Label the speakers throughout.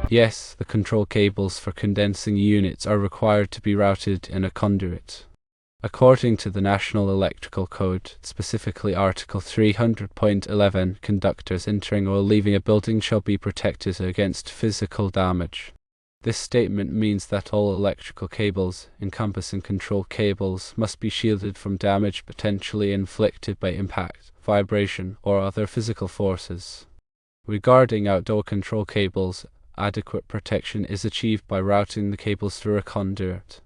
Speaker 1: Yes, the control cables for condensing units are required to be routed in a conduit. According to the National Electrical Code, specifically Article 300.11, conductors entering or leaving a building shall be protected against physical damage. This statement means that all electrical cables, encompassing control cables, must be shielded from damage potentially inflicted by impact, vibration, or other physical forces. Regarding outdoor control cables, adequate protection is achieved by routing the cables through a conduit.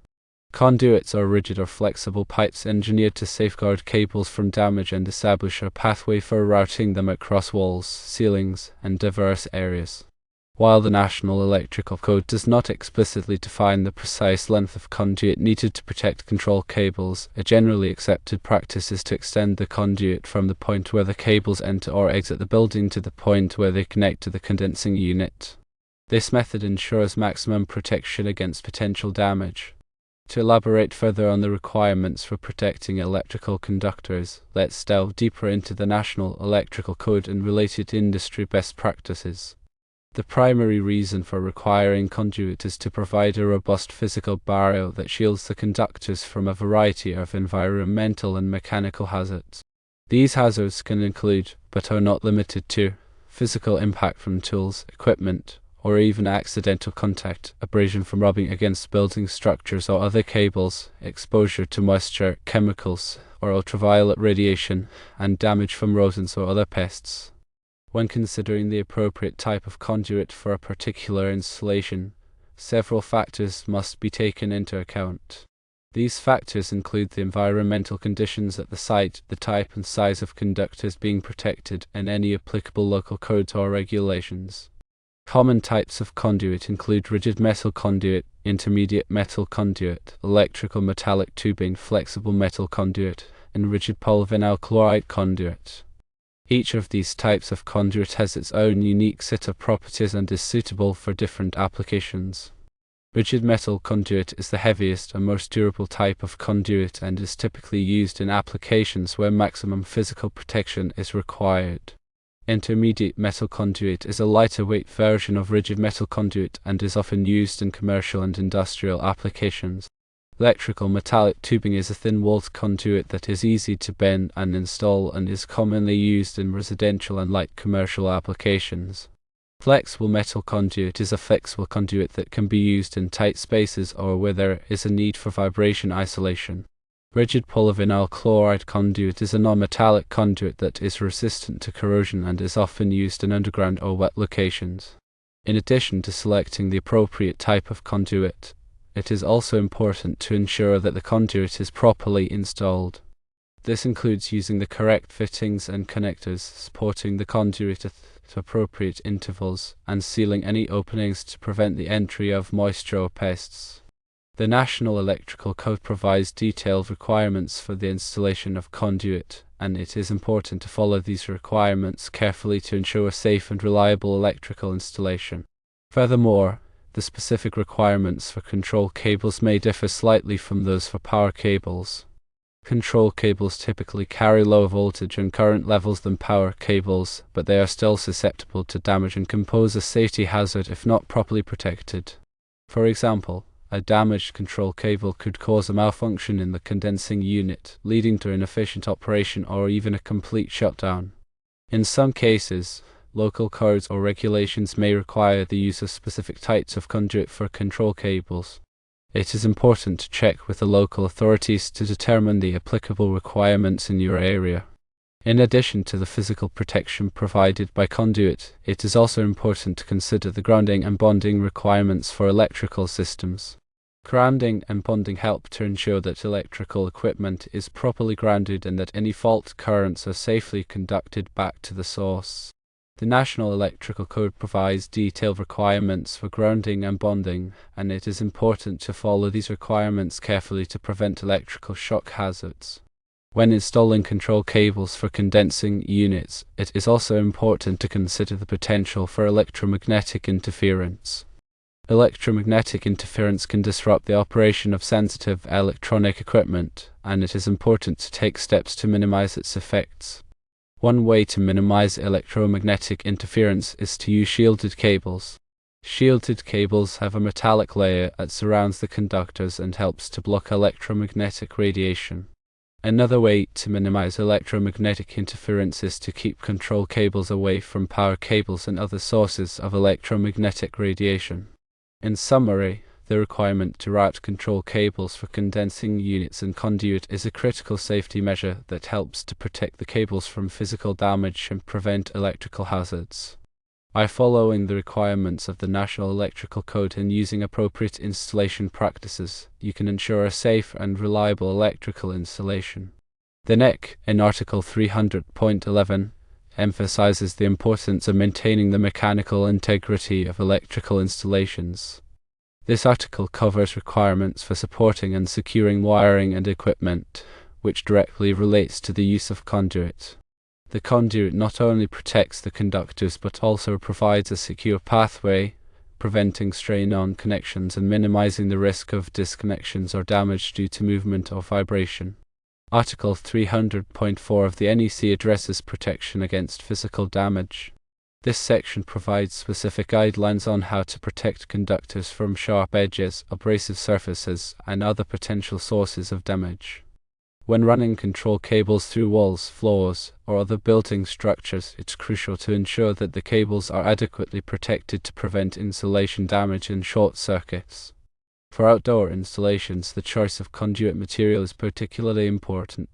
Speaker 1: Conduits are rigid or flexible pipes engineered to safeguard cables from damage and establish a pathway for routing them across walls, ceilings, and diverse areas. While the National Electrical Code does not explicitly define the precise length of conduit needed to protect control cables, a generally accepted practice is to extend the conduit from the point where the cables enter or exit the building to the point where they connect to the condensing unit. This method ensures maximum protection against potential damage. To elaborate further on the requirements for protecting electrical conductors, let's delve deeper into the National Electrical Code and related industry best practices. The primary reason for requiring conduit is to provide a robust physical barrier that shields the conductors from a variety of environmental and mechanical hazards. These hazards can include, but are not limited to, physical impact from tools, equipment, or even accidental contact, abrasion from rubbing against building structures or other cables, exposure to moisture, chemicals, or ultraviolet radiation, and damage from rodents or other pests. When considering the appropriate type of conduit for a particular installation, several factors must be taken into account. These factors include the environmental conditions at the site, the type and size of conductors being protected, and any applicable local codes or regulations. Common types of conduit include rigid metal conduit, intermediate metal conduit, electrical metallic tubing, flexible metal conduit, and rigid polyvinyl chloride conduit. Each of these types of conduit has its own unique set of properties and is suitable for different applications. Rigid metal conduit is the heaviest and most durable type of conduit and is typically used in applications where maximum physical protection is required. Intermediate metal conduit is a lighter weight version of rigid metal conduit and is often used in commercial and industrial applications. Electrical metallic tubing is a thin-walled conduit that is easy to bend and install and is commonly used in residential and light commercial applications. Flexible metal conduit is a flexible conduit that can be used in tight spaces or where there is a need for vibration isolation. Rigid polyvinyl chloride conduit is a non-metallic conduit that is resistant to corrosion and is often used in underground or wet locations. In addition to selecting the appropriate type of conduit, it is also important to ensure that the conduit is properly installed. This includes using the correct fittings and connectors, supporting the conduit at appropriate intervals, and sealing any openings to prevent the entry of moisture or pests. The National Electrical Code provides detailed requirements for the installation of conduit, and it is important to follow these requirements carefully to ensure a safe and reliable electrical installation. Furthermore, the specific requirements for control cables may differ slightly from those for power cables. Control cables typically carry lower voltage and current levels than power cables, but they are still susceptible to damage and can pose a safety hazard if not properly protected. For example, a damaged control cable could cause a malfunction in the condensing unit, leading to inefficient operation or even a complete shutdown. In some cases, local codes or regulations may require the use of specific types of conduit for control cables. It is important to check with the local authorities to determine the applicable requirements in your area. In addition to the physical protection provided by conduit, it is also important to consider the grounding and bonding requirements for electrical systems. Grounding and bonding help to ensure that electrical equipment is properly grounded and that any fault currents are safely conducted back to the source. The National Electrical Code provides detailed requirements for grounding and bonding, and it is important to follow these requirements carefully to prevent electrical shock hazards. When installing control cables for condensing units, it is also important to consider the potential for electromagnetic interference. Electromagnetic interference can disrupt the operation of sensitive electronic equipment, and it is important to take steps to minimize its effects. One way to minimize electromagnetic interference is to use shielded cables. Shielded cables have a metallic layer that surrounds the conductors and helps to block electromagnetic radiation. Another way to minimize electromagnetic interference is to keep control cables away from power cables and other sources of electromagnetic radiation. In summary, the requirement to route control cables for condensing units and conduit is a critical safety measure that helps to protect the cables from physical damage and prevent electrical hazards. By following the requirements of the National Electrical Code and using appropriate installation practices, you can ensure a safe and reliable electrical installation. The NEC, in Article 300.11, emphasizes the importance of maintaining the mechanical integrity of electrical installations. This article covers requirements for supporting and securing wiring and equipment, which directly relates to the use of conduit. The conduit not only protects the conductors but also provides a secure pathway, preventing strain on connections and minimizing the risk of disconnections or damage due to movement or vibration. Article 300.4 of the NEC addresses protection against physical damage. This section provides specific guidelines on how to protect conductors from sharp edges, abrasive surfaces, and other potential sources of damage. When running control cables through walls, floors, or other building structures, it's crucial to ensure that the cables are adequately protected to prevent insulation damage and short circuits. For outdoor installations, the choice of conduit material is particularly important.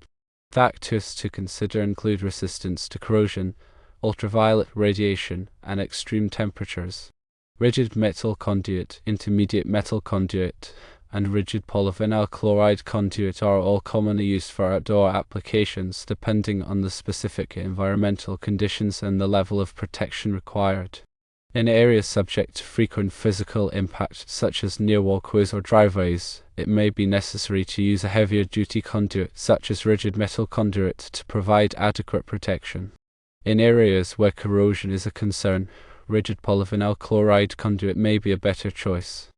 Speaker 1: Factors to consider include resistance to corrosion, ultraviolet radiation, and extreme temperatures. Rigid metal conduit, intermediate metal conduit, and rigid polyvinyl chloride conduit are all commonly used for outdoor applications depending on the specific environmental conditions and the level of protection required. In areas subject to frequent physical impact, such as near walkways or driveways, it may be necessary to use a heavier duty conduit, such as rigid metal conduit, to provide adequate protection. In areas where corrosion is a concern, rigid polyvinyl chloride conduit may be a better choice.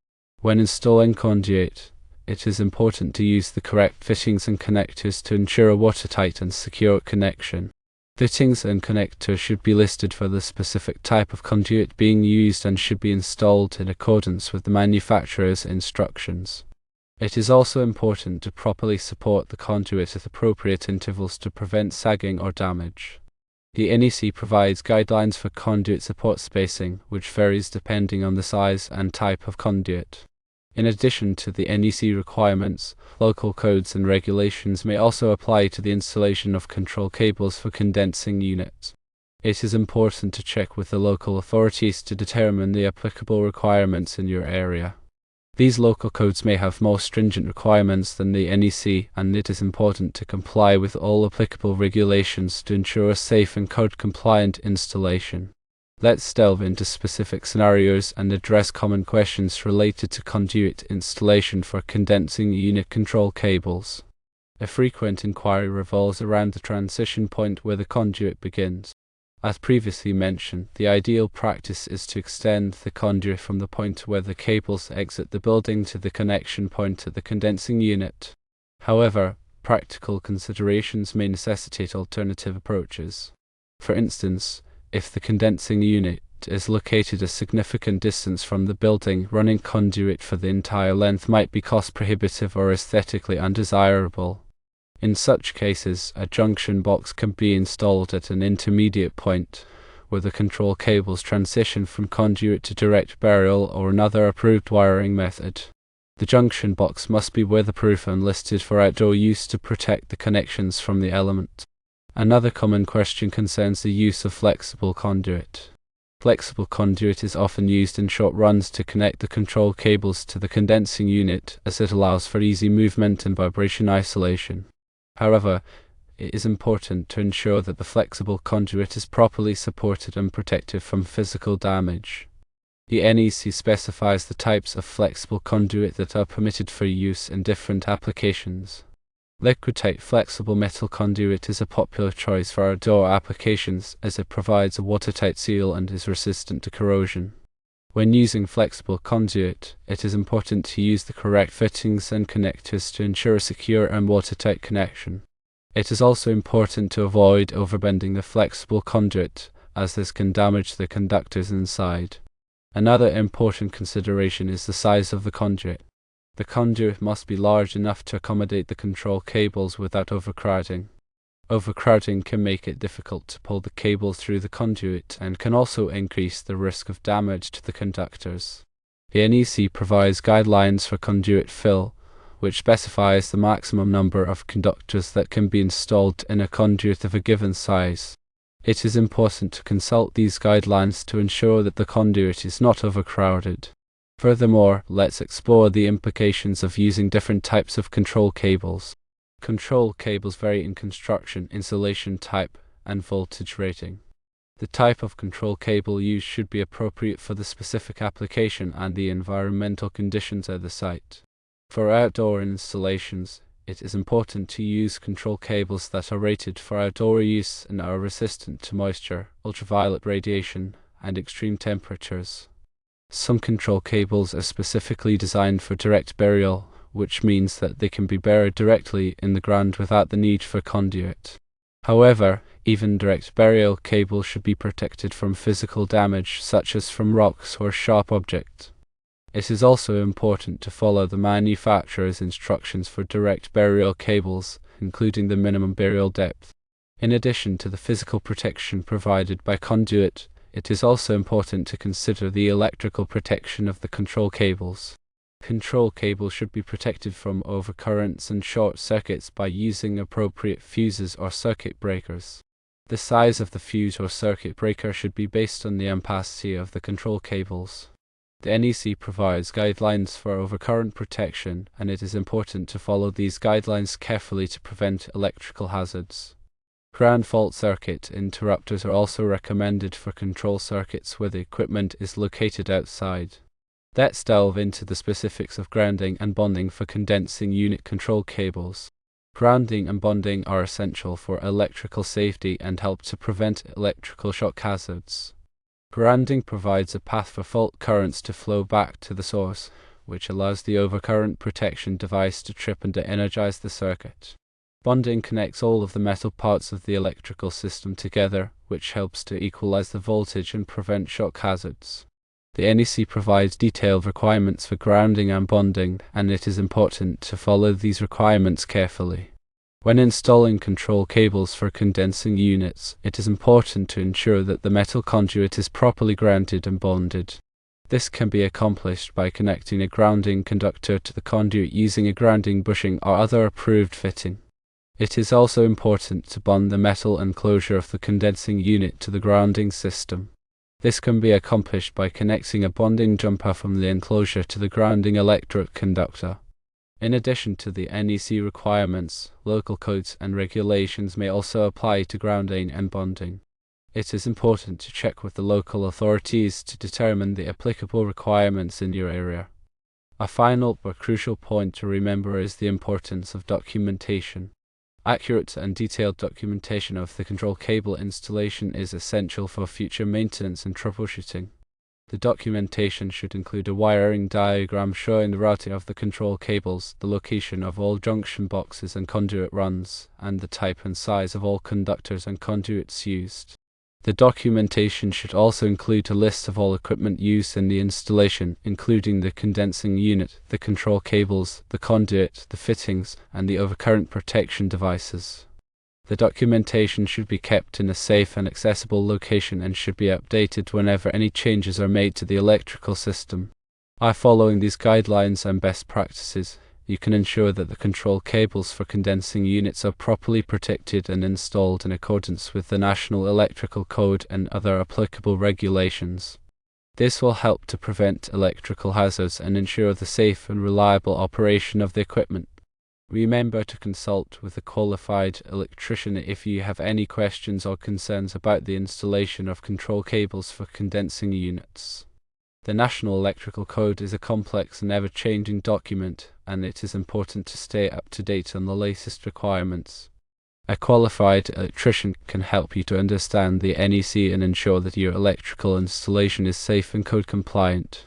Speaker 1: When installing conduit, it is important to use the correct fittings and connectors to ensure a watertight and secure connection. Fittings and connectors should be listed for the specific type of conduit being used and should be installed in accordance with the manufacturer's instructions. It is also important to properly support the conduit at appropriate intervals to prevent sagging or damage. The NEC provides guidelines for conduit support spacing, which varies depending on the size and type of conduit. In addition to the NEC requirements, local codes and regulations may also apply to the installation of control cables for condensing units. It is important to check with the local authorities to determine the applicable requirements in your area. These local codes may have more stringent requirements than the NEC, and it is important to comply with all applicable regulations to ensure a safe and code-compliant installation. Let's delve into specific scenarios and address common questions related to conduit installation for condensing unit control cables. A frequent inquiry revolves around the transition point where the conduit begins. As previously mentioned, the ideal practice is to extend the conduit from the point where the cables exit the building to the connection point at the condensing unit. However, practical considerations may necessitate alternative approaches. For instance, if the condensing unit is located a significant distance from the building, running conduit for the entire length might be cost prohibitive or aesthetically undesirable. In such cases, a junction box can be installed at an intermediate point, where the control cables transition from conduit to direct burial or another approved wiring method. The junction box must be weatherproof and listed for outdoor use to protect the connections from the element. Another common question concerns the use of flexible conduit. Flexible conduit is often used in short runs to connect the control cables to the condensing unit, as it allows for easy movement and vibration isolation. However, it is important to ensure that the flexible conduit is properly supported and protected from physical damage. The NEC specifies the types of flexible conduit that are permitted for use in different applications. Liquid-tight flexible metal conduit is a popular choice for outdoor applications as it provides a watertight seal and is resistant to corrosion. When using flexible conduit, it is important to use the correct fittings and connectors to ensure a secure and watertight connection. It is also important to avoid overbending the flexible conduit, as this can damage the conductors inside. Another important consideration is the size of the conduit. The conduit must be large enough to accommodate the control cables without overcrowding. Overcrowding can make it difficult to pull the cable through the conduit and can also increase the risk of damage to the conductors. The NEC provides guidelines for conduit fill, which specifies the maximum number of conductors that can be installed in a conduit of a given size. It is important to consult these guidelines to ensure that the conduit is not overcrowded. Furthermore, let's explore the implications of using different types of control cables. Control cables vary in construction, insulation type, and voltage rating. The type of control cable used should be appropriate for the specific application and the environmental conditions at the site. For outdoor installations, it is important to use control cables that are rated for outdoor use and are resistant to moisture, ultraviolet radiation, and extreme temperatures. Some control cables are specifically designed for direct burial, which means that they can be buried directly in the ground without the need for conduit. However, even direct burial cables should be protected from physical damage, such as from rocks or sharp objects. It is also important to follow the manufacturer's instructions for direct burial cables, including the minimum burial depth. In addition to the physical protection provided by conduit, it is also important to consider the electrical protection of the control cables. Control cables should be protected from overcurrents and short circuits by using appropriate fuses or circuit breakers. The size of the fuse or circuit breaker should be based on the ampacity of the control cables. The NEC provides guidelines for overcurrent protection, and it is important to follow these guidelines carefully to prevent electrical hazards. Ground fault circuit interrupters are also recommended for control circuits where the equipment is located outside. Let's delve into the specifics of grounding and bonding for condensing unit control cables. Grounding and bonding are essential for electrical safety and help to prevent electrical shock hazards. Grounding provides a path for fault currents to flow back to the source, which allows the overcurrent protection device to trip and de-energize the circuit. Bonding connects all of the metal parts of the electrical system together, which helps to equalize the voltage and prevent shock hazards. The NEC provides detailed requirements for grounding and bonding, and it is important to follow these requirements carefully. When installing control cables for condensing units, it is important to ensure that the metal conduit is properly grounded and bonded. This can be accomplished by connecting a grounding conductor to the conduit using a grounding bushing or other approved fitting. It is also important to bond the metal enclosure of the condensing unit to the grounding system. This can be accomplished by connecting a bonding jumper from the enclosure to the grounding electric conductor. In addition to the NEC requirements, local codes and regulations may also apply to grounding and bonding. It is important to check with the local authorities to determine the applicable requirements in your area. A final but crucial point to remember is the importance of documentation. Accurate and detailed documentation of the control cable installation is essential for future maintenance and troubleshooting. The documentation should include a wiring diagram showing the routing of the control cables, the location of all junction boxes and conduit runs, and the type and size of all conductors and conduits used. The documentation should also include a list of all equipment used in the installation, including the condensing unit, the control cables, the conduit, the fittings, and the overcurrent protection devices. The documentation should be kept in a safe and accessible location and should be updated whenever any changes are made to the electrical system. By following these guidelines and best practices, you can ensure that the control cables for condensing units are properly protected and installed in accordance with the National Electrical Code and other applicable regulations. This will help to prevent electrical hazards and ensure the safe and reliable operation of the equipment. Remember to consult with a qualified electrician if you have any questions or concerns about the installation of control cables for condensing units. The National Electrical Code is a complex and ever-changing document, and it is important to stay up to date on the latest requirements. A qualified electrician can help you to understand the NEC and ensure that your electrical installation is safe and code compliant.